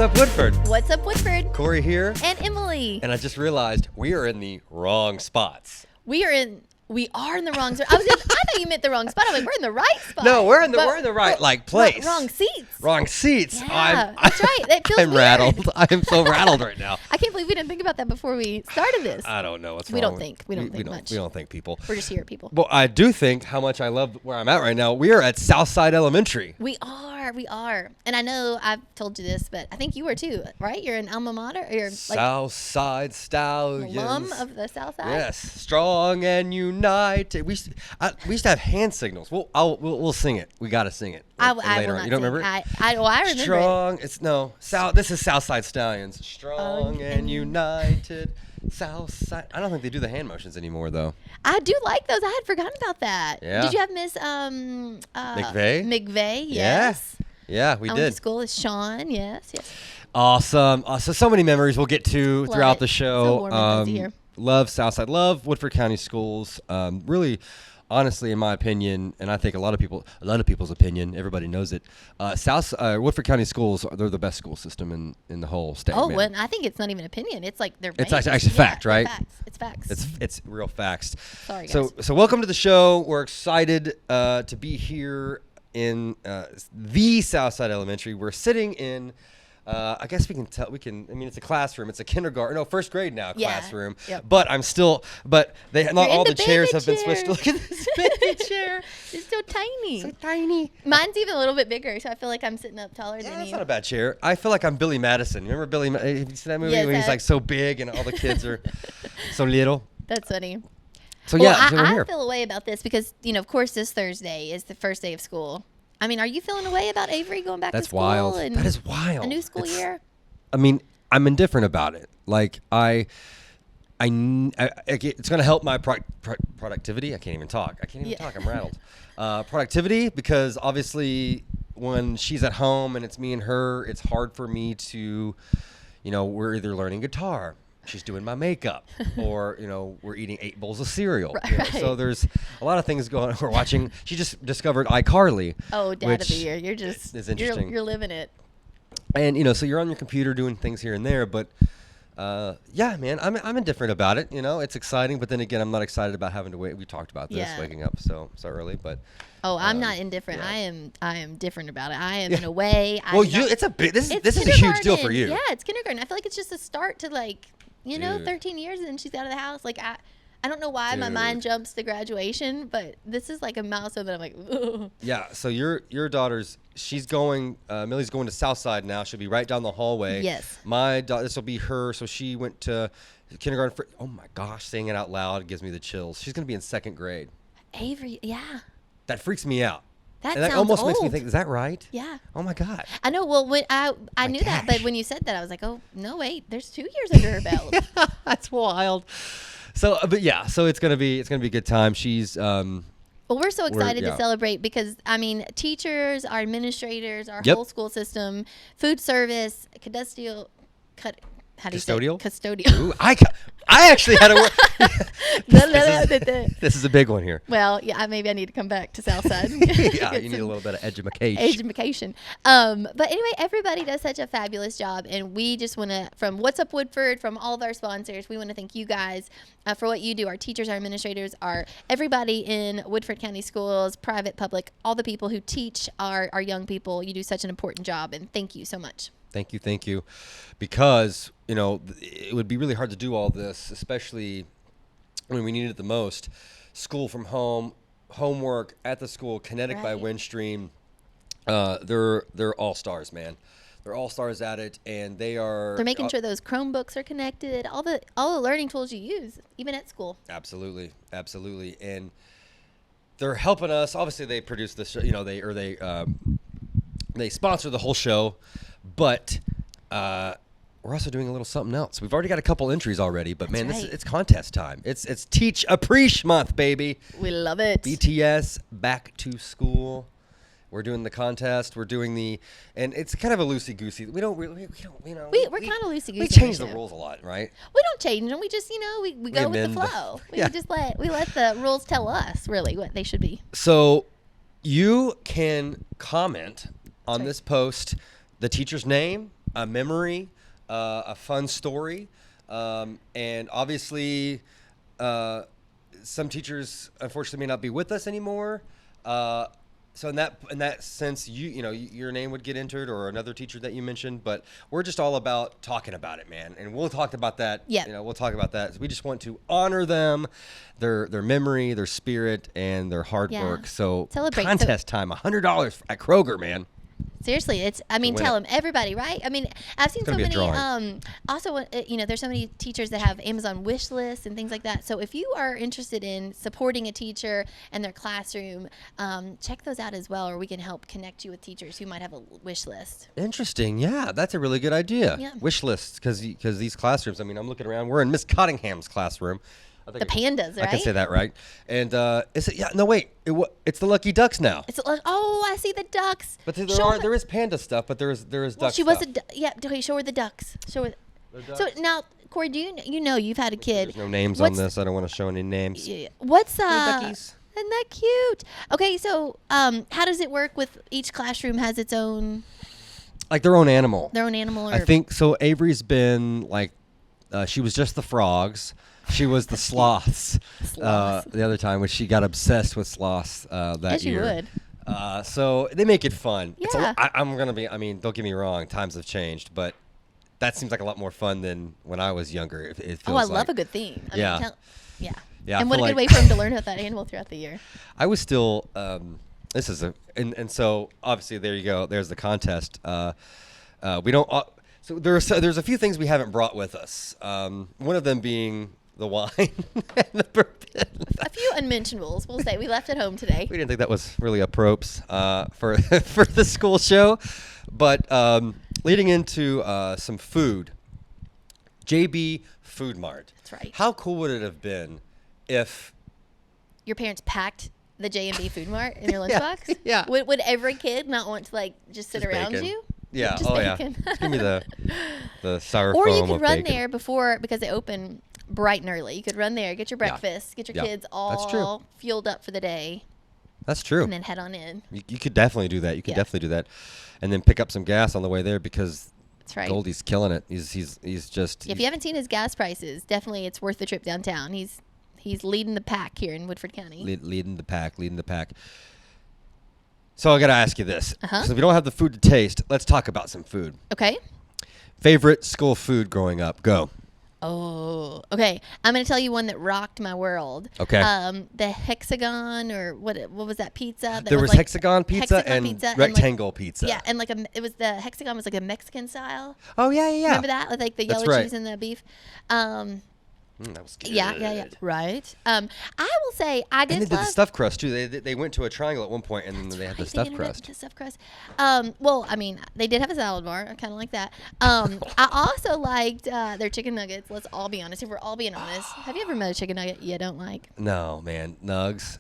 up, Woodford? What's up, Woodford? Cory here. And Emily. And I just realized we are in the wrong spots. We are in the wrong spot. I thought you meant the wrong spot. I'm like, we're in the right spot. No, we're in the right place. Wrong seats. Wrong seats. Yeah, that's right. That feels I'm weird. rattled. I am so rattled right now. I can't believe we didn't think about that before we started this. I don't know what's wrong. We don't think much. We don't think, people. We're just here, people. Well, I do think how much I love where I'm at right now. We are at Southside Elementary. We are. And I know I've told you this, but I think you were too, right? You're an alma mater? You're Southside Stallions. Alum of the Southside? Yes. Strong and united. We used to have hand signals. We'll sing it. We got to sing it later on. You don't remember? I remember Strong. it. This is Southside Stallions. Strong and united. Southside. I don't think they do the hand motions anymore, though. I do like those. I had forgotten about that. Yeah. Did you have Miss McVeigh? McVeigh, yes. Yeah, we I did. went to school with Sean, yes. Awesome. So many memories we'll get to throughout the show. So warm and fuzzy here. Love Southside. Love Woodford County schools. Really, honestly, in my opinion, and I think a lot of people's opinion, everybody knows it. Woodford County schools, they're the best school system in the whole state. Oh, well, I think it's not even opinion. It's like they're It's actually fact, right? It's facts. It's real facts. Sorry, guys. So welcome to the show. We're excited to be here in the Southside Elementary. We're sitting in. I guess we can tell. I mean, it's a classroom. It's a kindergarten. No, first grade now classroom. Yep. But not all the chairs have been chair. switched. Look at this baby chair. It's so tiny. So tiny. Mine's even a little bit bigger, so I feel like I'm sitting up taller than That's you. not a bad chair. I feel like I'm Billy Madison. Remember Billy? Have you seen that movie when he's like so big and all the kids are so little? That's funny. So Well, I I feel a way about this because, of course, this Thursday is the first day of school. I mean, are you feeling a way about Avery going back to school? Wild. And that is wild. A new school year? I mean, I'm indifferent about it. Like it's going to help my productivity. I can't even talk. I'm rattled. Productivity, because obviously when she's at home and it's me and her, it's hard for me to, we're either learning guitar, she's doing my makeup, or we're eating 8 bowls of cereal. Right. So there's a lot of things going on. We're watching. She just discovered iCarly. Oh, Dad of the Year! You're just is interesting. You're living it. And so you're on your computer doing things here and there, but yeah, man, I'm indifferent about it. It's exciting, but then again, I'm not excited about having to wait. We talked about this waking up so early, but I'm not indifferent. Yeah. I am different about it. I am in a way. This is a huge deal for you. Yeah, it's kindergarten. I feel like it's just a start to 13 years and she's out of the house. Like I don't know why my mind jumps to graduation, but this is like a milestone that I'm like, ugh. Yeah. So your daughter's, Millie's going to Southside now. She'll be right down the hallway. Yes. My daughter, this will be her. So she went to kindergarten oh my gosh, saying it out loud gives me the chills. She's going to be in 2nd grade. Avery, yeah. That freaks me out. That and that sounds almost old. makes me think, is that right? Yeah. Oh my God. I know. Well, when I knew that, but when you said that, I was like, oh no, wait, there's 2 years under her belt. That's wild. So, but yeah, so it's gonna be a good time. She's well, we're so excited to celebrate because teachers, our administrators, our whole school system, food service, custodial. How do you say it? Custodial. Ooh, I actually had a word. This is a big one here. Well, yeah, maybe I need to come back to Southside. Yeah, you need a little bit of education. But anyway, everybody does such a fabulous job, and we just want to, from What's Up Woodford, from all of our sponsors, we want to thank you guys for what you do. Our teachers, our administrators, everybody in Woodford County Schools, private, public, all the people who teach our young people. You do such an important job, and thank you so much. Thank you. Because, it would be really hard to do all this, especially when we need it the most. School from home, homework at the school, Kinetic by Windstream. They're all stars, man. They're all stars at it, and they're making sure those Chromebooks are connected, all the learning tools you use, even at school. Absolutely. And they're helping us. Obviously, they produce this, they sponsor the whole show, but we're also doing a little something else. We've already got a couple entries already, but it's contest time. It's Teach Appreciation Month, baby. We love it. BTS Back to School. We're doing the contest. We're doing and it's kind of a loosey goosey. We don't, we're kind of loosey goosey. We change the rules a lot, right? We don't change them. We just, we go with the flow. We just let the rules tell us really what they should be. So you can comment on this post, the teacher's name, a memory, a fun story, and obviously, some teachers unfortunately may not be with us anymore. So in that sense, your name would get entered, or another teacher that you mentioned. But we're just all about talking about it, man. And we'll talk about that. Yeah. We'll talk about that. So we just want to honor them, their memory, their spirit, and their hard work. So Celebrate. contest time, $100 at Kroger, man. Seriously, tell them, everybody, right? I mean, I've seen so many, also, there's so many teachers that have Amazon wish lists and things like that. So if you are interested in supporting a teacher and their classroom, check those out as well, or we can help connect you with teachers who might have a wish list. Interesting. Yeah, that's a really good idea. Yeah. Wish lists, because these classrooms, I mean, I'm looking around. We're in Miss Cottingham's classroom. The pandas, right? I can say that, right? And is it? Yeah. No, wait. It's the Lucky Ducks now. I see the ducks. But there is panda stuff, but there is duck she stuff. was okay, show her the ducks. Show her. So now, Corey, do you've had a kid? There's no names on this. I don't want to show any names. Yeah. What's duckies. Isn't that cute? Okay, so how does it work with each classroom has its own? Like their own animal. I think so. Avery's been like, she was just the frogs. She was the sloths. The other time, when she got obsessed with sloths that year. Yes, you would. So they make it fun. Yeah. I'm gonna be. I mean, don't get me wrong. Times have changed, but that seems like a lot more fun than when I was younger. It feels I love a good theme. Yeah. And what a good way for him to learn about that animal throughout the year. I was still. This is and so obviously there you go. There's the contest. We don't. So there's a few things we haven't brought with us. One of them being the wine and the bourbon. A few unmentionables, we'll say. We left at home today. We didn't think that was really appropriate for the school show. But leading into some food, JB Food Mart. That's right. How cool would it have been if your parents packed the J&B Food Mart in your lunchbox? Yeah. Would every kid not want to just sit around bacon. you? Yeah. Just bacon. Yeah. Just give me the styrofoam. Or you could of run bacon. there before, because they open bright and early. You could run there, get your breakfast, get your kids all fueled up for the day. That's true. And then head on in. You could definitely do that. You could definitely do that, and then pick up some gas on the way there, because that's right. Goldie's killing it. He's just. If you haven't seen his gas prices, definitely it's worth the trip downtown. He's leading the pack here in Woodford County. Leading the pack. So I got to ask you this. So if we don't have the food to taste, let's talk about some food. Okay. Favorite school food growing up? Go. Oh, okay. I'm going to tell you one that rocked my world. Okay. The hexagon, or what was that pizza? There was hexagon pizza and rectangle pizza. Yeah, and it was the hexagon was like a Mexican style. Oh, yeah. Remember that? With like the yellow cheese and the beef. That was good. Yeah. Right. I will say I did. And they did the stuffed crust too. They went to a triangle at one point, and then they had the stuffed crust. The stuffed crust. Well, I mean, they did have a salad bar. I kind of like that. I also liked their chicken nuggets. Let's all be honest. If we're all being honest, have you ever met a chicken nugget you don't like? No, man. Nugs.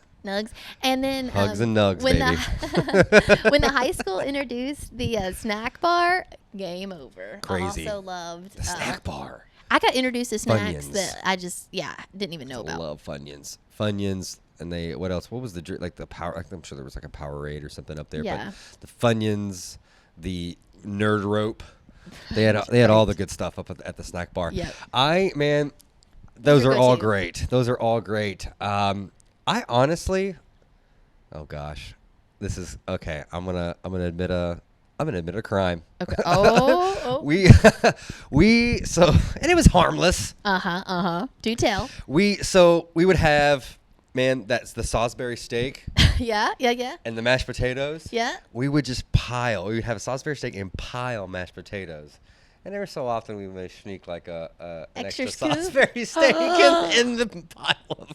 And then hugs and nugs, when baby. When the high school introduced the snack bar, game over. Crazy. I also loved the snack bar. I got introduced to snacks Funyuns. that I just didn't even know about. I love Funyuns. And what else? What was the drink? Like the power? I'm sure there was like a Powerade or something up there. Yeah. But the Funyuns, the Nerd Rope, they had all the good stuff up at the snack bar. Yeah. Those are all great. I honestly, oh gosh, this is okay. I'm gonna admit a crime. Okay. Oh. we and it was harmless. Do tell. We would have, man, that's the Salisbury steak. Yeah. And the mashed potatoes. Yeah. We would just pile. We would have a Salisbury steak and pile mashed potatoes. And every so often we may sneak like an extra Salisbury steak in the pile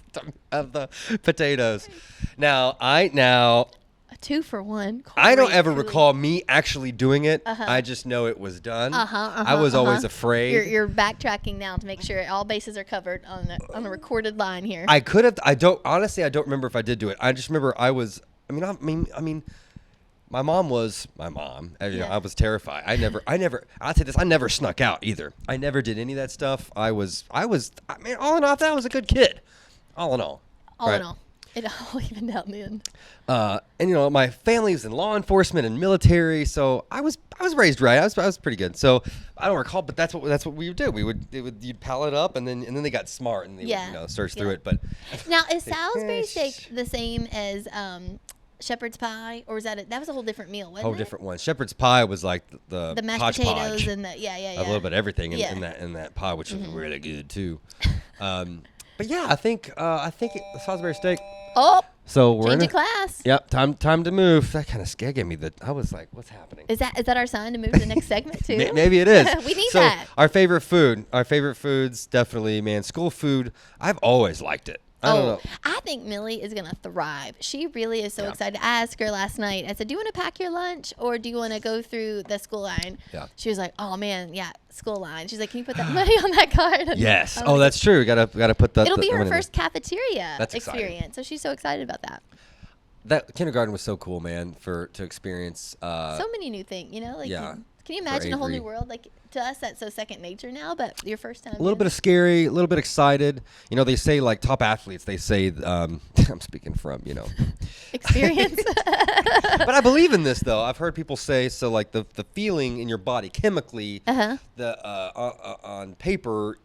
of the potatoes. Now a 2-for-1. I don't ever recall me actually doing it. I just know it was done. I was always afraid. You're backtracking now to make sure all bases are covered on a recorded line here. I could have. I don't remember if I did do it. I just remember I was. I mean. My mom was my mom. I was terrified. I never. I'll say this. I never snuck out either. I never did any of that stuff. I mean, all in all, that was a good kid. All in all. All in all. It all evened out in the end. And you know, my family's in law enforcement and military, so I was raised right. I was pretty good. So I don't recall, but that's what we would do. You'd pal it up, and then they got smart and they would, you know, search through it. But now, is Salisbury steak the same as shepherd's pie, or was that was a whole different meal? Wasn't whole it? different one. Shepherd's pie was like the mashed hodgepodge, potatoes and the a little bit of everything in that pie, which was really good too. But yeah, I think the Salisbury steak. Oh, so we're change in of class. Yep, time to move. That kind of scared me. I was like, what's happening? Is that our sign to move to the next segment too? Maybe it is. We need so that. Our favorite foods, definitely, man. School food. I've always liked it. I don't know. I think Millie is going to thrive. She really is so excited. I asked her last night, I said, do you want to pack your lunch or do you want to go through the school line? Yeah. She was like, oh, man, yeah, school line. She's like, can you put that money on that card? Yes. Oh, that's true. Gotta put that. It'll be her first cafeteria experience. Exciting. So she's so excited about that. That kindergarten was so cool, man, to experience. So many new things, you know? Like, Yeah. Can you imagine a whole Avery. new world? Like, to us, that's so second nature now, but your first time. A little bit of scary, a little bit excited. You know, they say like top athletes. They say, I'm speaking from, you know, experience. But I believe in this though. I've heard people say so. Like the feeling in your body chemically, on paper,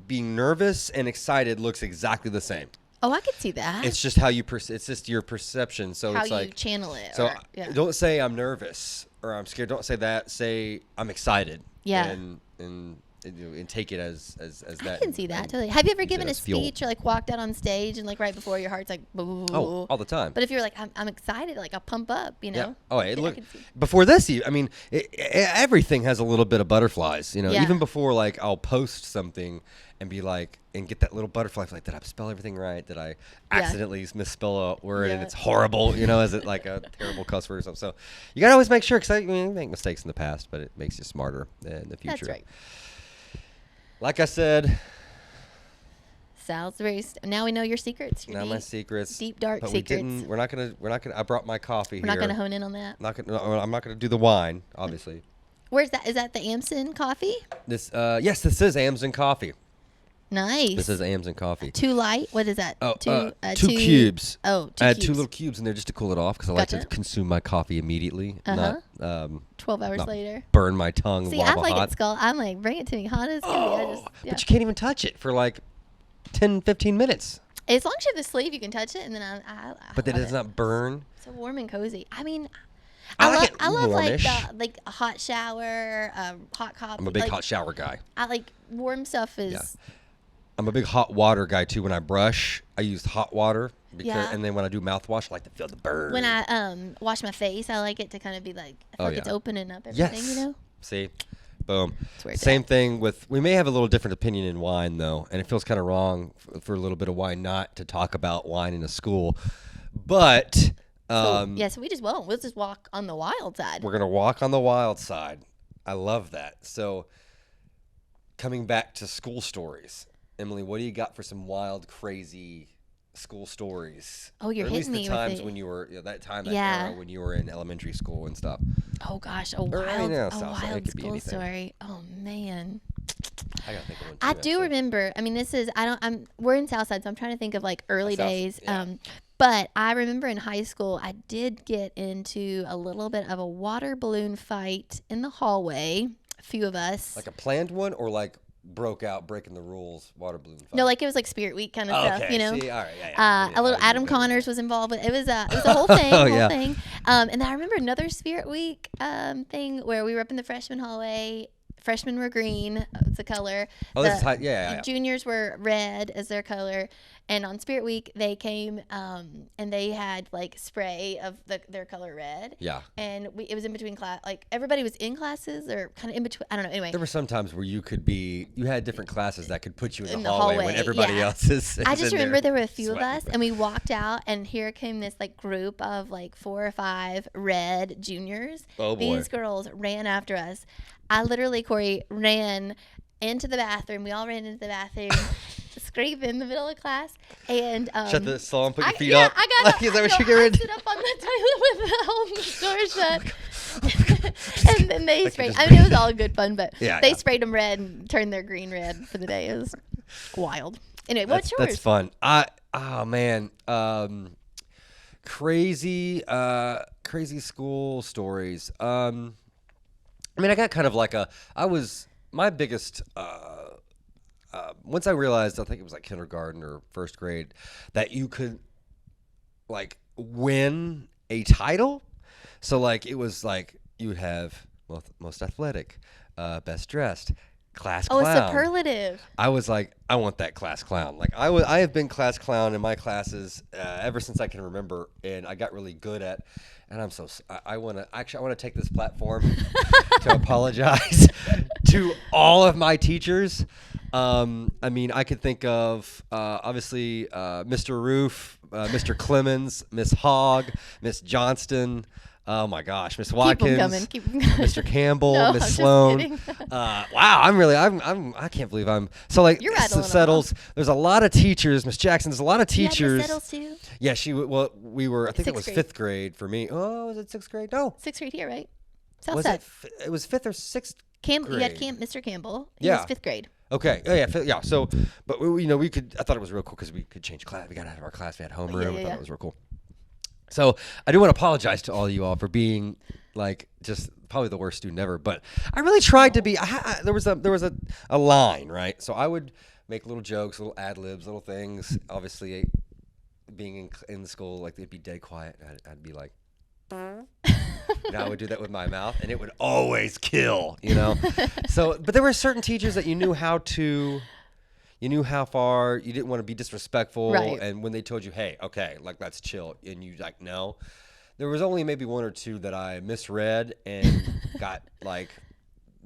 being nervous and excited looks exactly the same. Oh, I could see that. It's just how you it's just your perception. So how it's like you channel it. So don't say I'm nervous or I'm scared. Don't say that. Say I'm excited. Yeah. And take it as that. I can see that totally. Have you ever given a fuel. speech or like walked out on stage and like right before your heart's like, boo? Oh, all the time. But if you're like, I'm excited, like I'll pump up, you know? Yeah. Oh, I look. can see. Before this, I mean, everything has a little bit of butterflies. You know, Yeah. even before like I'll post something and be like, and get that little butterfly. Like, did I spell everything right? Did I accidentally misspell a word and it's horrible? You know, is it like a terrible cuss word or something? So you gotta always make sure, because you make mistakes in the past, but it makes you smarter in the future. That's right. Like I said, Salisbury. Now we know your secrets. Your now my secrets. deep dark but secrets. We're not gonna. I brought my coffee We're here. not gonna hone in on that. I'm not gonna do the wine, obviously. Where's that? Is that the Amson coffee? Yes, this is Amson coffee. Nice. This is Amson coffee. Too light. What is that? Oh, two cubes. Oh, I had cubes. 2 little cubes in there just to cool it off, because I like to Gotcha. consume my coffee immediately, not 12 hours not later. burn my tongue See, lava I like hot. it scald. I'm like, bring it to me hot as can be. But you can't even touch it for like 10, 15 minutes. As long as you have the sleeve, you can touch it, and then I But that love does it. not burn. So warm and cozy. I mean, I like it I love warmish. like a hot shower, hot coffee. I'm a big like, hot shower guy. I like warm stuff is. Yeah. I'm a big hot water guy too. When I brush, I use hot water, and then when I do mouthwash, I like to feel the burn. When I wash my face, I like it to kind of be like, I feel like it's opening up everything, Yes. you know? See? Boom. That's where it's Same at. thing with, we may have a little different opinion in wine though, and it feels kind of wrong for a little bit of wine not to talk about wine in a school. But So we just won't. We'll just walk on the wild side. we're going to walk on the wild side. I love that. So coming back to school stories, Emily, what do you got for some wild, crazy school stories? Oh, you're or at least hitting the me with times it. when you were that Yeah. era when you were in elementary school and stuff. Oh gosh, Or, you know, Southside, it wild could be school anything. story. Oh man. I gotta think of one. Too, I do actually. remember. I mean, we're in Southside, so I'm trying to think of like early South- days. yeah. But I remember in high school, I did get into a little bit of a water balloon fight in the hallway. A few of us. Like a planned one, or like broke out, breaking the rules, water balloon fight? No, like it was like Spirit Week kind of Oh, stuff, okay. you know. See, all right, yeah. A little I Adam remember Connors that. was involved with it. Was a whole thing, Oh, yeah. And then I remember another Spirit Week thing where we were up in the freshman hallway. Freshmen were green. It's a color. Oh, this is high, yeah. Juniors were red as their color. And on Spirit Week, they came and they had like spray of their color red. Yeah. And it was in between class. Like everybody was in classes or kind of in between. I don't know. Anyway. There were some times where you had different classes that could put you in In the the hallway when hallway, everybody yeah. else is. I just in remember there were a few of sweating. us, and we walked out, and here came this like group of like 4 or 5 red juniors. Oh, boy. These girls ran after us. I literally, Corey, ran into the bathroom. We all ran into the bathroom, screaming in the middle of class, and Shut the stall and put your feet yeah, up. I got Like, is that what you get ready? I stood up on the toilet with the door shut. And then they sprayed. I mean, it was all good fun, but Yeah, they yeah. sprayed them red and turned their green red for the day. It was wild. Anyway, what's yours? That's fun. Oh man, crazy school stories. I mean, I got kind of like I was my biggest. Once I realized, I think it was like kindergarten or first grade, that you could like win a title. So like it was like you would have most athletic, best dressed, class Oh, a clown. superlative. I was like, I want that class clown. Like I have been class clown in my classes ever since I can remember, and I got really good at. And I want to take this platform to apologize to all of my teachers. I mean, I could think of obviously Mr. Roof, Mr. Clemens, Miss Hogg, Miss Johnston. Oh my gosh, Miss Watkins, Keep 'em coming. Mr. Campbell, No, I'm Miss just Sloan. kidding. Wow, I can't believe I'm so like You're rattling them settles. There's a lot of teachers, Miss Jackson. There's a lot of You had teachers. Miss Settles too? Yeah, we were. I think it Sixth was grade. fifth grade for me. Oh, was it sixth grade? No, Sixth grade here, right? was Southside. it? It was fifth or sixth. You had grade? Mr. Campbell. He Yeah. was fifth grade. Okay. Oh yeah. Yeah. So, but we could. I thought it was real cool because we could change class. We got out of our class. We had homeroom. Yeah, I thought yeah. it was real cool. So I do want to apologize to all of you all for being like just probably the worst student ever. But I really tried to be. There was a line, right? So I would make little jokes, little ad libs, little things. Obviously, being in the school, like they'd be dead quiet. I'd be like. And I would do that with my mouth, and it would always kill, So, but there were certain teachers that you knew how far you didn't want to be disrespectful, Right. and when they told you, "Hey, okay, like let's chill," and you like no, there was only maybe one or two that I misread and got like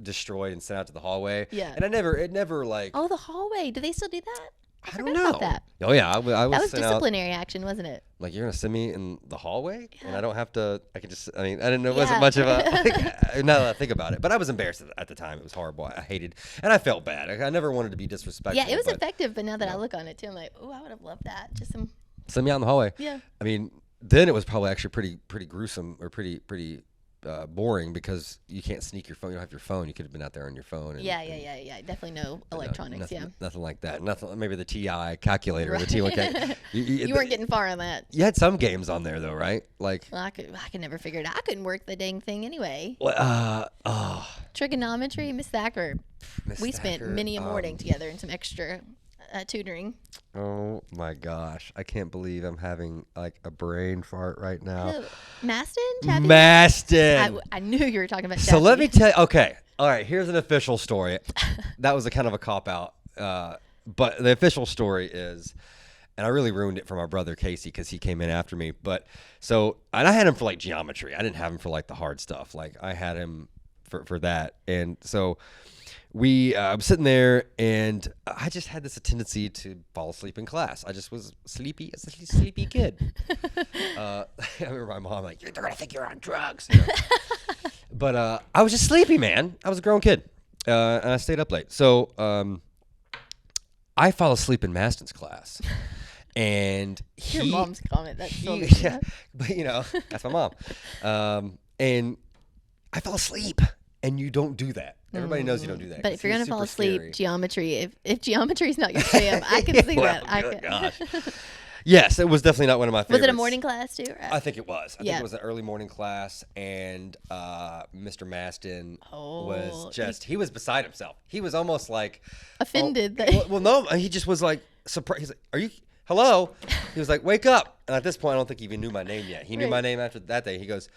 destroyed and sent out to the hallway. Yeah. And it never like Oh, the hallway. Do they still do that? I forgot don't know. about that. Oh yeah, I That was sent out. disciplinary action, wasn't it? Like you're gonna send me in the hallway, and Yeah. I don't have to. I can just. I mean, I didn't know it wasn't Yeah. much of a. Now that I think about it, but I was embarrassed at the time. It was horrible. I hated, and I felt bad. I never wanted to be disrespectful. Yeah, it was but effective, but now that I look on it too, I'm like, oh, I would have loved that. Just some. send me out in the hallway. Yeah. I mean, then it was probably actually pretty gruesome or pretty boring because you can't sneak your phone. You don't have your phone. You could have been out there on your phone. And, Yeah. Definitely no electronics. nothing, nothing like that. Nothing. Maybe the TI calculator or the T1K. You weren't getting far on that. You had some games on there though, right? Like. Well, I could never figure it out. I couldn't work the dang thing anyway. What? Trigonometry, Miss Thacker. Miss We spent Thacker, many a morning together and some extra tutoring. Oh my gosh. I can't believe I'm having like a brain fart right now. Who? Maston? Chappie? Maston. I knew you were talking about So let me Chappie. tell you. Okay. All right. Here's an official story. That was a kind of a cop out. But the official story is, and I really ruined it for my brother Casey because he came in after me. But and I had him for like geometry. I didn't have him for like the hard stuff. Like I had him for that. And so I'm sitting there, and I just had this tendency to fall asleep in class. I just was sleepy as a sleepy kid. I remember my mom like, "They're gonna think you're on drugs." But I was just sleepy, man. I was a grown kid, and I stayed up late. So I fall asleep in Maston's class, and Your mom's comment. That's so yeah, but that's my mom. And I fell asleep, and you don't do that. Everybody knows you don't do that. But 'cause if you're gonna he's fall super asleep, scary. geometry. If geometry's not your jam, I can see Well, that. good gosh. Yes, it was definitely not one of my favorites. Was it a morning class too? I think it was. I think Yeah. it was an early morning class, and Mr. Maston was he was beside himself. He was almost like Offended that- well, no, he just was like surprised. He's like, "Are you? Hello?" He was like, "Wake up!" And at this point, I don't think he even knew my name yet. He knew my name after that day. He goes,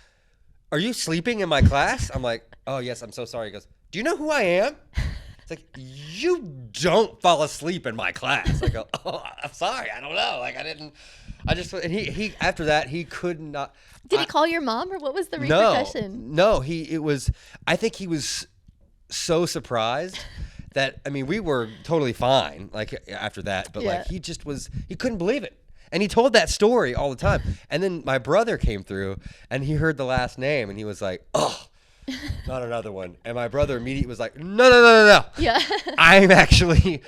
"Are you sleeping in my class?" I'm like, "Oh yes, I'm so sorry." He goes, "Do you know who I am?" It's like, you don't fall asleep in my class. I go, "Oh, I'm sorry. I don't know. Like I just, and he after that, he could not. Did he call your mom, or what was the repercussion? No, I think he was so surprised that, I mean, we were totally fine, like after that, but like he couldn't believe it. And he told that story all the time. And then my brother came through and he heard the last name and he was like, "Oh, not another one." And my brother immediately was like, no. Yeah. I'm actually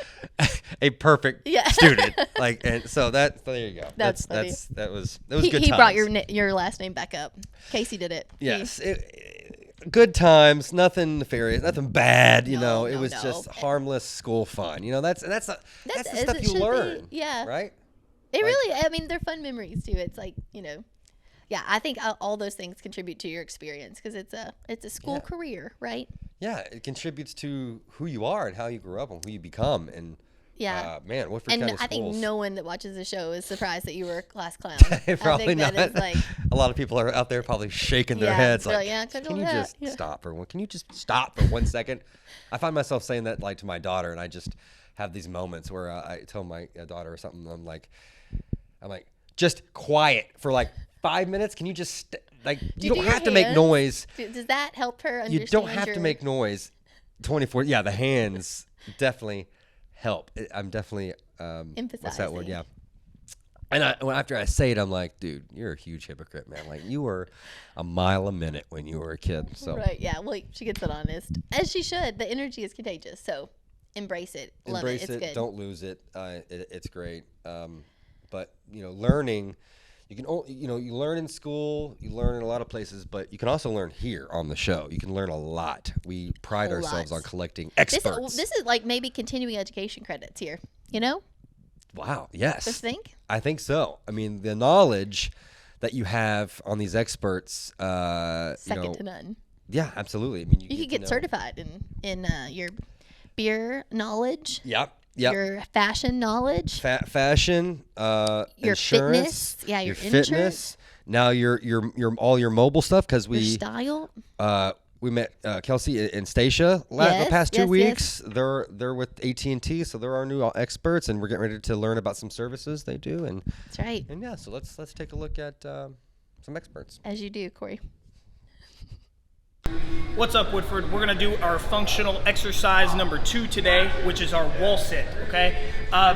a perfect Yeah. student. Like, and so there you go. That's funny. That was He good times. brought your last name back up. Casey did it. Yes. Good times, nothing nefarious, nothing bad, it No, was no. just harmless school fun. That's the As stuff it you should be. learn. Yeah. Right? It really, I mean, they're fun memories too. It's like, yeah, I think all those things contribute to your experience because it's a school career, right? Yeah, it contributes to who you are and how you grew up and who you become. And yeah, man, Woodford and County I think Schools. no one that watches the show is surprised that you were a class clown. Probably I think not. That is like, a lot of people are out there probably shaking their heads like, can you just stop for one? Can you just stop for 1 second? I find myself saying that like to my daughter, and I just have these moments where I tell my daughter or something. I'm like, just quiet for like 5 minutes. Can you just you don't have to make noise. Does that help her understand? You don't have to make noise 24. Yeah, the hands definitely help. I'm definitely emphasizing. What's that word? Yeah. And after I say it, I'm like, dude, you're a huge hypocrite, man. Like you were a mile a minute when you were a kid. So right, yeah. Well, she gets it honest, as she should. The energy is contagious, so embrace it. Love it. It's good. Don't lose it. It's great. But learning, you can you learn in school, you learn in a lot of places, but you can also learn here on the show. You can learn a lot. We pride ourselves on collecting experts. This is like maybe continuing education credits here. Wow. Yes. Just think. I think so. I mean, the knowledge that you have on these experts, second to none. Yeah, absolutely. I mean, you could get certified in your beer knowledge. Yep. Your fashion knowledge. Fashion. Your insurance. Fitness. Yeah, your fitness. insurance. Now your all your mobile stuff because your style. We met Kelsey and Stacia the past 2 weeks. Yes. They're with AT&T, so they're our new experts, and we're getting ready to learn about some services they do. And that's right. And yeah, so let's take a look at some experts. As you do, Corey. What's up, Woodford? We're going to do our functional exercise number 2 today, which is our wall sit, okay?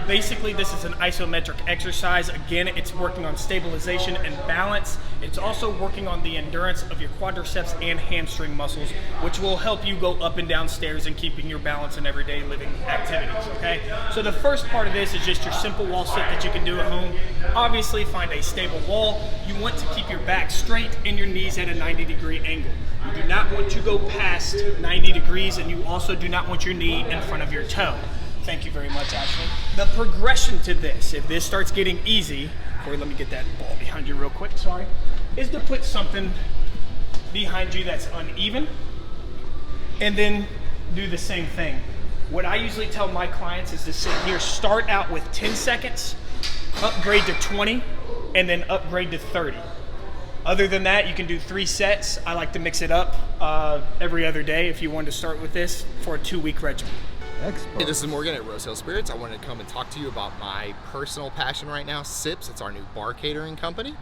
Basically, this is an isometric exercise. Again, it's working on stabilization and balance. It's also working on the endurance of your quadriceps and hamstring muscles, which will help you go up and down stairs and keeping your balance in everyday living activities, okay? So the first part of this is just your simple wall sit that you can do at home. Obviously, find a stable wall. You want to keep your back straight and your knees at a 90-degree angle. You do not want to go past 90 degrees, and you also do not want your knee in front of your toe. Thank you very much, Ashley. The progression to this, if this starts getting easy, Corey, let me get that ball behind you real quick, sorry, is to put something behind you that's uneven, and then do the same thing. What I usually tell my clients is to sit here, start out with 10 seconds, upgrade to 20, and then upgrade to 30. Other than that, you can do 3 sets. I like to mix it up every other day if you want to start with this for a 2-week regimen. Hey, this is Morgan at Rose Hill Spirits. I wanted to come and talk to you about my personal passion right now, Sips. It's our new bar catering company.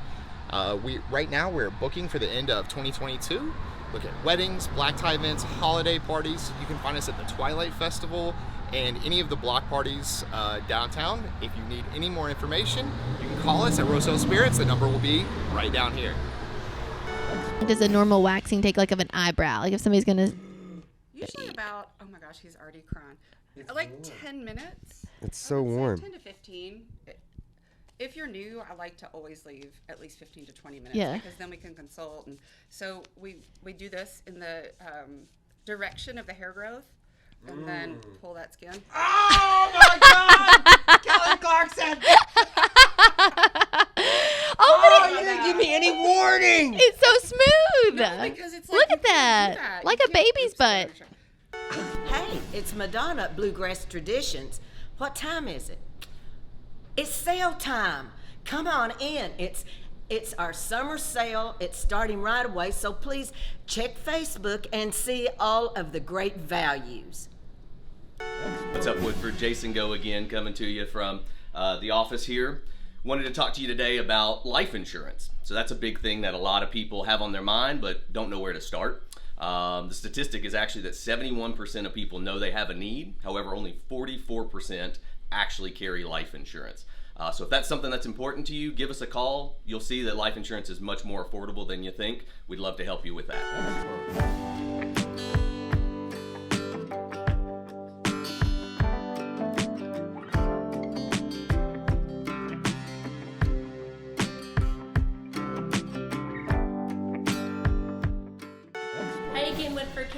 Right now we're booking for the end of 2022. Look at weddings, black tie events, holiday parties. You can find us at the Twilight Festival and any of the block parties downtown. If you need any more information, you can call us at Rose Hill Spirits. The number will be right down here. Does a normal waxing take like of an eyebrow? Like if somebody's gonna usually about, oh my gosh, he's already crying. Like warm. 10 minutes. It's so warm. 10 to 15. If you're new, I like to always leave at least 15 to 20 minutes because then we can consult. And so we do this in the direction of the hair growth and then pull that skin. Oh my God! Kelly Clarkson! Oh, you didn't give me any warning. It's so smooth. No, because it's like look at that. Like a baby's butt. Hey, it's Madonna at Bluegrass Traditions. What time is it? It's sale time. Come on in. It's our summer sale. It's starting right away, so please check Facebook and see all of the great values. What's up, Woodford? Jason Go again, coming to you from the office here. Wanted to talk to you today about life insurance. So that's a big thing that a lot of people have on their mind but don't know where to start. The statistic is actually that 71% of people know they have a need. However, only 44% actually carry life insurance. So if that's something that's important to you, give us a call. You'll see that life insurance is much more affordable than you think. We'd love to help you with that.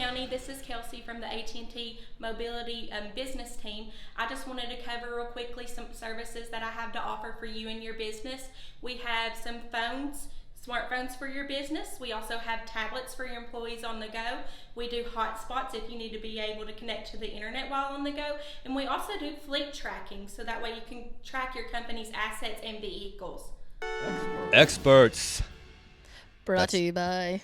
County. This is Kelsey from the AT&T Mobility Business Team. I just wanted to cover real quickly some services that I have to offer for you and your business. We have some phones, smartphones for your business. We also have tablets for your employees on the go. We do hotspots if you need to be able to connect to the internet while on the go. And we also do fleet tracking, so that way you can track your company's assets and vehicles. Experts. Brought to you by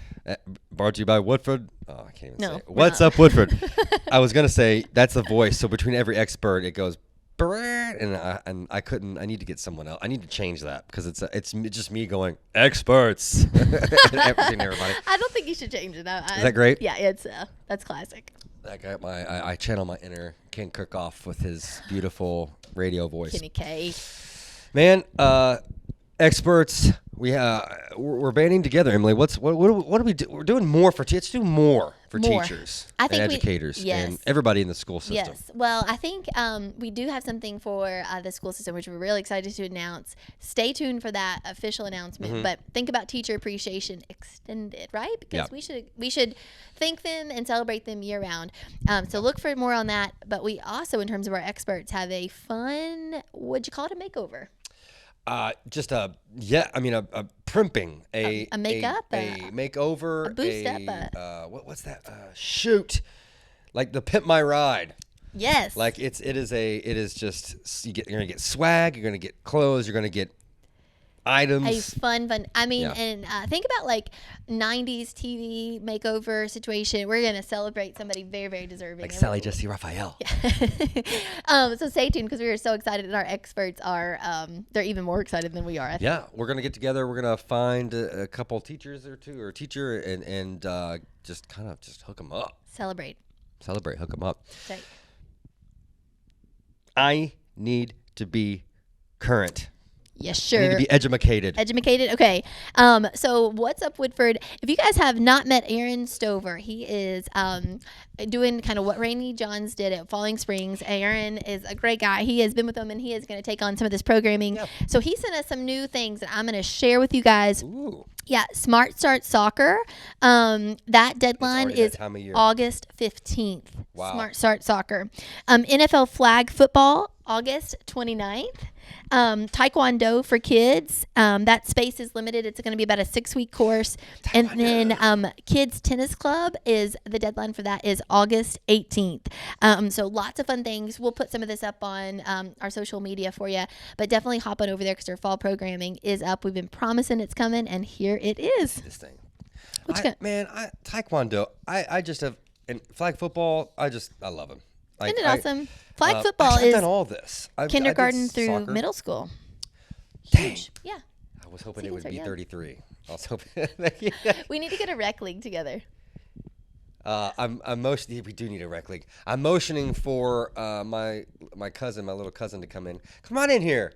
Woodford. Oh, I can't even say it. we're What's not. up, Woodford? I was gonna say that's the voice. So between every expert, it goes, and I couldn't. I need to get someone else. I need to change that because it's just me going experts. Everybody. I don't think you should change it. Is that great? Yeah, it's that's classic. I got I channel my inner Ken Kirkhoff with his beautiful radio voice. Kenny K. Man, experts, we're banding together. Emily, what do we do? We're doing more for let's do more for More. teachers I think and educators yes. and everybody in the school system. Yes. Well, I think we do have something for the school system, which we're really excited to announce. Stay tuned for that official announcement. Mm-hmm. But think about Teacher Appreciation Extended, right? Because Yeah. we should thank them and celebrate them year round. So look for more on that. But we also, in terms of our experts, have a fun, what'd you call it, a makeover? Just a primping, a makeup, a makeover, a boost up, what's that? Shoot, like the Pimp My Ride. Yes. Like it is just you're gonna get swag, you're gonna get clothes, you're gonna get items. A fun. I mean, Yeah. and think about like 90s TV makeover situation. We're going to celebrate somebody very, very deserving. Like And Sally Jesse Raphael. so stay tuned because we are so excited, and our experts are, they're even more excited than we are. I think. Yeah, we're gonna get together. We're gonna find a couple teachers or two, or a teacher, and just kind of just hook them up. Celebrate. Hook them up. Right. I need to be current. Yes, I sure. need to be educated. Educated. Okay. So what's up, Woodford? If you guys have not met Aaron Stover, he is doing kind of what Rainey Johns did at Falling Springs. Aaron is a great guy. He has been with them, and he is going to take on some of this programming. Yep. So he sent us some new things that I'm going to share with you guys. Ooh. Yeah, Smart Start Soccer. That deadline already that is time of year. August 15th. Wow. Smart Start Soccer. NFL flag football, August 29th. Taekwondo for kids. That space is limited. It's going to be about a 6-week course. And then kids tennis club is the deadline for that is August 18th. So lots of fun things. We'll put some of this up on our social media for you, but definitely hop on over there because our fall programming is up. We've been promising it's coming, and here it is. This thing. What you got? Taekwondo. I just have, and flag football. I love them. Isn't it awesome? Flag football I've is done all this. I did kindergarten through soccer. middle school. Dang. Yeah. I was hoping See, it would these are be young. 33. I was hoping. We need to get a rec league together. I'm motioning. We do need a rec league. I'm motioning for my little cousin, to come in. Come on in here.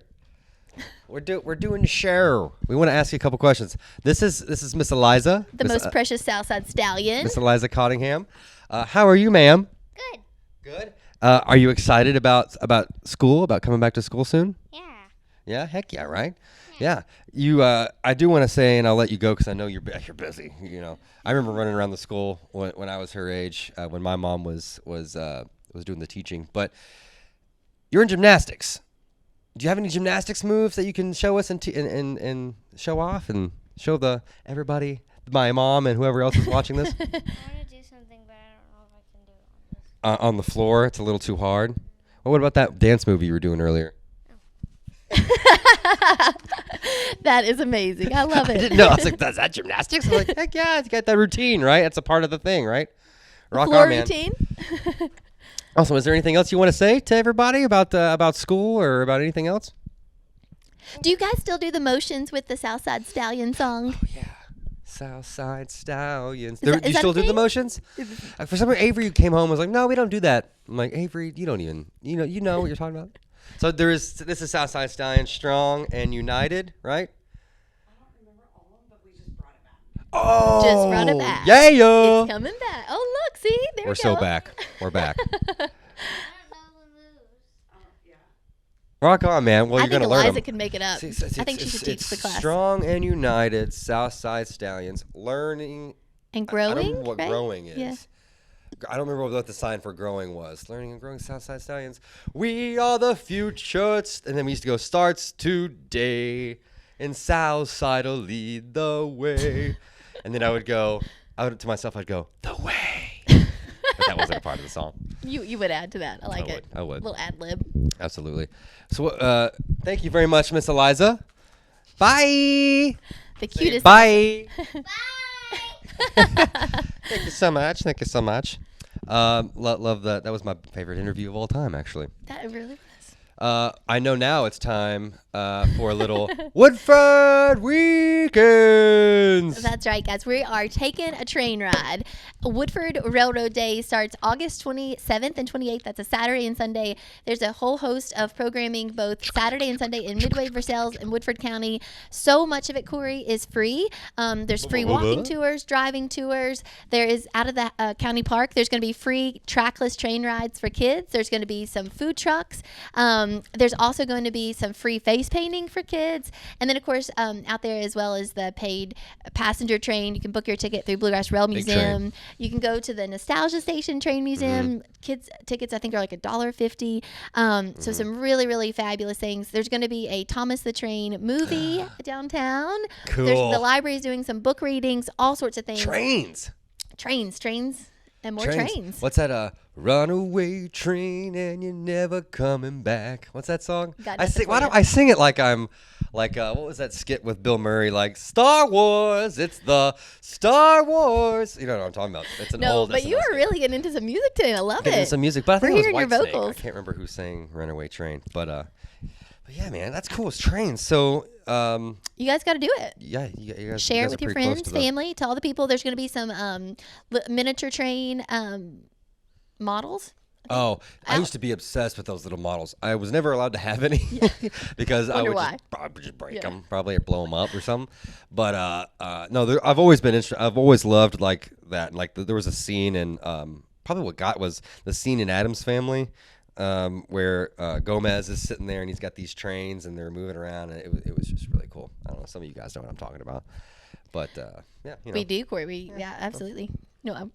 We're doing the show. We want to ask you a couple questions. This is Miss Eliza. The most precious Southside Stallion. Miss Eliza Cottingham. How are you, ma'am? Good. Good. Are you excited about school? About coming back to school soon? Yeah. Yeah. Heck yeah. Right. Yeah. You. I do want to say, and I'll let you go because I know you're busy. You know. I remember running around the school when I was her age, when my mom was doing the teaching. But you're in gymnastics. Do you have any gymnastics moves that you can show us and show off and show everybody, my mom and whoever else is watching this? I want to do something, but I don't know if I can do it on this. On the floor, it's a little too hard. Well, what about that dance move you were doing earlier? That is amazing. I love it. I didn't know. I was like, "Is that gymnastics?" I'm like, "Heck yeah, it's got that routine, right? That's a part of the thing, right?" Rock Floor on, man. routine. Awesome. Is there anything else you want to say to everybody about school or about anything else? Do you guys still do the motions with the Southside Stallion song? Oh yeah, Southside Stallions. Is that You still a do the thing? motions? For some reason, Avery came home and was like, "No, we don't do that." I'm like, "Avery, you don't even you know what you're talking about." So this is Southside Stallions, strong and united, right? I don't remember all of them, but we just brought it back. Oh, Just brought it back. Yeah, yo. It's coming back. Oh, look, see? There we We're go. so back. We're back. I don't know the moves. Yeah. Rock on, man. Well, I you're think going to learn Eliza them. can make it up. I think she should teach the class. Strong and united, Southside Stallions, learning And I don't growing, know what right? growing is. Yeah. I don't remember what the sign for growing was. Learning and growing Southside Stallions. We are the future. And then we used to go, starts today. And Southside'll lead the way. And then to myself, I'd go, the way. But that wasn't a part of the song. You would add to that. I like it. I would. Little ad lib. Absolutely. So thank you very much, Miss Eliza. Bye. The cutest. Bye. Thank you so much. Thank you so much. Love that. That was my favorite interview of all time, actually. That really was. I know now it's time for a little Woodford Weekends. That's right, guys. We are taking a train ride. Woodford Railroad Day starts August 27th and 28th. That's a Saturday and Sunday. There's a whole host of programming both Saturday and Sunday in Midway, Versailles, and Woodford County. So much of it, Corey, is free. There's free walking tours, driving tours. There is out of the county park, there's going to be free trackless train rides for kids. There's going to be some food trucks. There's also going to be some free face painting for kids. And then, of course, out there as well as the paid passenger train. You can book your ticket through Bluegrass Rail Museum. You can go to the Nostalgia Station Train Museum. Kids' tickets, I think, are like $1.50. So some really, really fabulous things. There's going to be a Thomas the Train movie downtown. Cool. The library's doing some book readings, all sorts of things. Trains, and more trains. What's that? Runaway train and you're never coming back. What's that song? I sing it like I'm like what was that skit with Bill Murray? Like Star Wars. It's the Star Wars. You know what I'm talking about? It's an old. But you were really getting into some music today. I love getting it. Into some music, but I think We're it was hearing your Whitesnake. vocals. I can't remember who sang Runaway Train, but yeah, man, that's cool. It's trains. So you guys got to do it. Yeah, you guys share you it guys with are your pretty close friends, to the- family. Tell the people there's going to be some miniature train models. Oh, I used to be obsessed with those little models. I was never allowed to have any because I would just break them, probably, or blow them up or something. But no, I've always been I've always loved like that. Like there was a scene in probably what got was the scene in Addams Family where Gomez is sitting there and he's got these trains and they're moving around, and it was just really cool. I don't know, some of you guys know what I'm talking about, but yeah, you know. We do, Corey. Yeah, absolutely. No.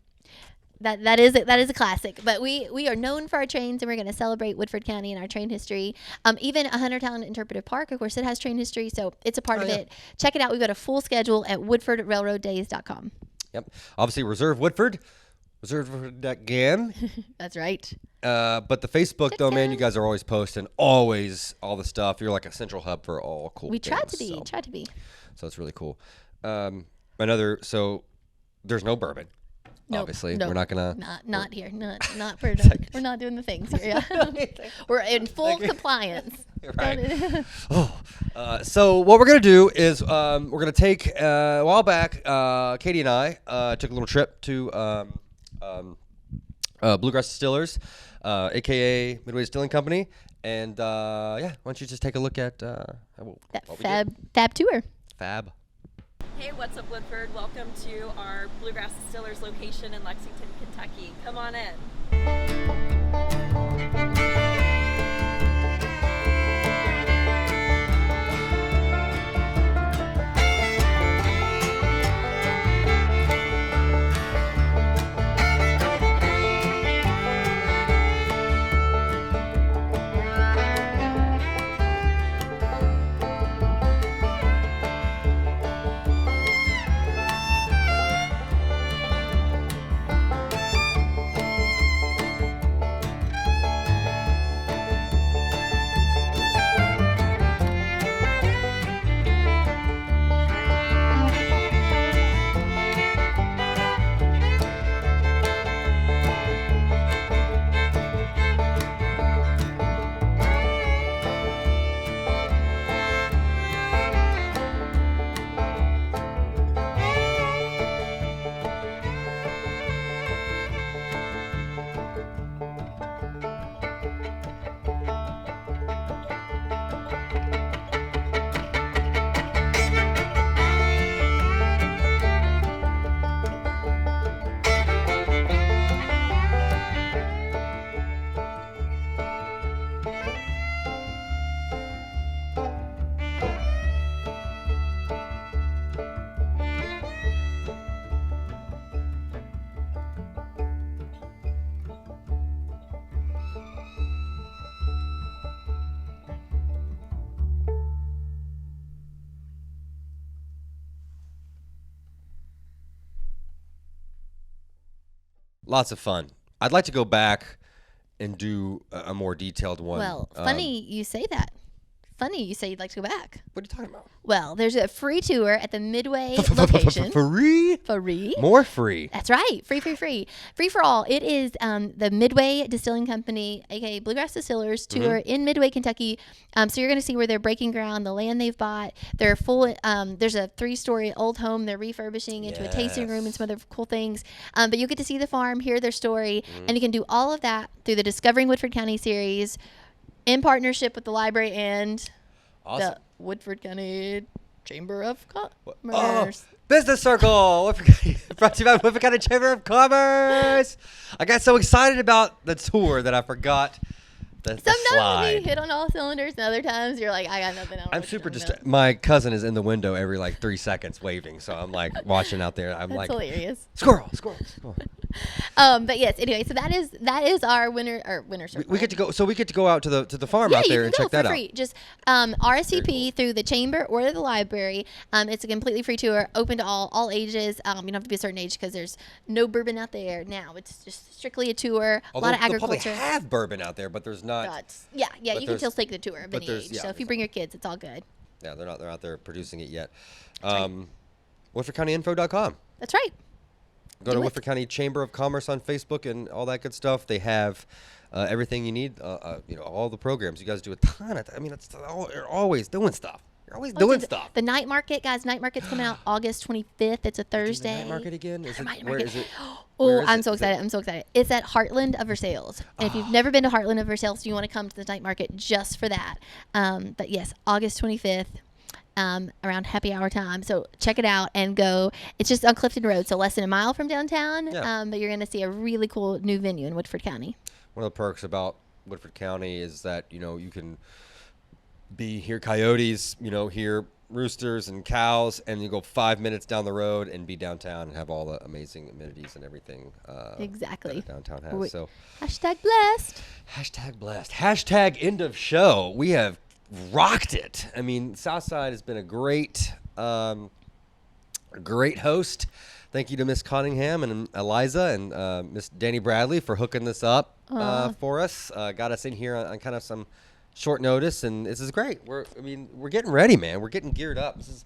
That is a classic, but we are known for our trains, and we're going to celebrate Woodford County and our train history. Even a Huntertown Interpretive Park, of course, it has train history, so it's a part of it. Check it out. We've got a full schedule at woodfordrailroaddays.com. Yep. Obviously, Reserve Woodford again. That's right. But the Facebook though, man, you guys are always posting all the stuff. You're like a central hub for all cool. We things, try to be. So it's really cool. So there's no bourbon. Nope, Obviously, nope. We're not gonna. Not here. Not for. We're not doing the things here. Yeah. We're in full compliance. Right. So what we're gonna do is we're gonna take a while back. Katie and I took a little trip to Bluegrass Distillers, aka Midway Distilling Company, and why don't you just take a look at that what fab tour. Fab. Hey, what's up, Woodford? Welcome to our Bluegrass Distillers location in Lexington, Kentucky. Come on in. Lots of fun. I'd like to go back and do a more detailed one. Well, funny you say that. Funny you say you'd like to go back. What are you talking about? Well, there's a free tour at the Midway location. Free? Free? More free. That's right. Free. Free for all. It is the Midway Distilling Company, aka Bluegrass Distillers tour in Midway, Kentucky. So you're going to see where they're breaking ground, the land they've bought. They're full. There's a 3-story old home they're refurbishing into a tasting room and some other cool things. But you'll get to see the farm, hear their story, and you can do all of that through the Discovering Woodford County series in partnership with the library and the Woodford County Chamber of Commerce. Business Circle. Brought to you by Woodford County Chamber of Commerce. I got so excited about the tour that I forgot the slide. You hit on all cylinders, and other times you're like, I got nothing else. I'm super distracted. My cousin is in the window every 3 seconds waving, so I'm watching out there. I'm That's hilarious. Squirrel. But yes, anyway, so that is our winter circle. We get to go out to the farm out there and check that out. Free. Just RSVP through the chamber or the library. It's a completely free tour, open to all ages. You don't have to be a certain age because there's no bourbon out there now. It's just strictly a tour. Although a lot of agriculture. They'll probably have bourbon out there, but there's not. Yeah. You can still take the tour of any age. Yeah, so if you bring your kids, it's all good. Yeah, they're out there producing it yet. WoodfordCountyInfo.com. That's right. Go to Woodford County Chamber of Commerce on Facebook and all that good stuff. They have everything you need. All the programs. You guys do a ton of. You're always doing stuff. You're always doing stuff. The night market, guys. Night market's coming out August 25th. It's a Thursday. Night market again? Where is it? I'm so excited. It's at Heartland of Versailles. And if you've never been to Heartland of Versailles, you want to come to the night market just for that. But yes, August 25th. Around happy hour time. So check it out and go. It's just on Clifton Road, so less than a mile from downtown. Yeah. But you're going to see a really cool new venue in Woodford County. One of the perks about Woodford County is that, you can hear coyotes, hear roosters and cows, and you go 5 minutes down the road and be downtown and have all the amazing amenities and everything. Exactly. That downtown has. So #blessed. #blessed. #end of show. We have rocked it. Southside has been a great host. Thank you to Miss Cunningham and Eliza and Miss Danny Bradley for hooking this up for us. Got us in here on kind of some short notice, and this is great. We're getting ready, man. We're getting geared up. This is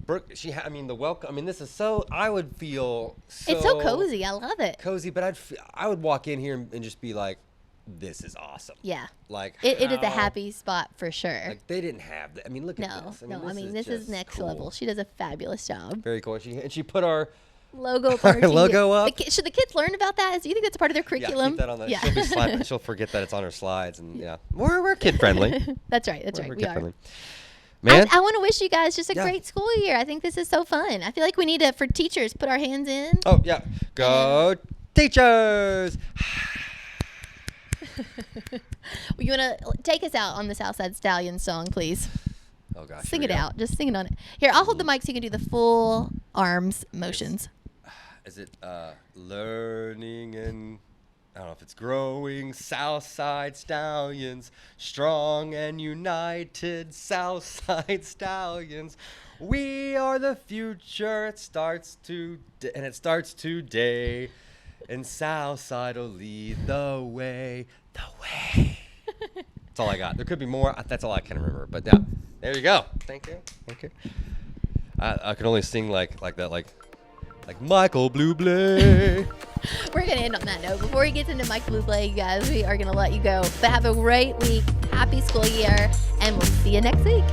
Brooke. The welcome. This is so. I would feel so. It's so cozy. I love it. Cozy, but I would walk in here and just be like, this is awesome. Yeah. It is a happy spot for sure. They didn't have that. Look at this. This is next level. She does a fabulous job. Very cool. And she put our logo up. Our logo up. Should the kids learn about that? Do you think that's part of their curriculum? Yeah, keep that on the. Yeah. She'll be sliding. She'll forget that it's on her slides, and we're kid friendly. That's right. We are. Friendly. Man, I want to wish you guys just a great school year. I think this is so fun. I feel like we need to, for teachers, put our hands in. Oh yeah, go teachers. You want to take us out on the Southside Stallion song, please? Oh, gosh. Sing it out. Just sing it on it. Here, I'll hold the mic so you can do the full arms motions. Is it learning and... I don't know if it's growing Southside Stallions, strong and united Southside Stallions. We are the future. It starts today. And Southside will lead the way. That's all I got. There could be more. That's all I can remember. But yeah, there you go. Thank you. I can only sing like that, like Michael Bublé. We're gonna end on that note. Before he gets into Michael Bublé, you guys, we are gonna let you go. But have a great week. Happy school year, and we'll see you next week.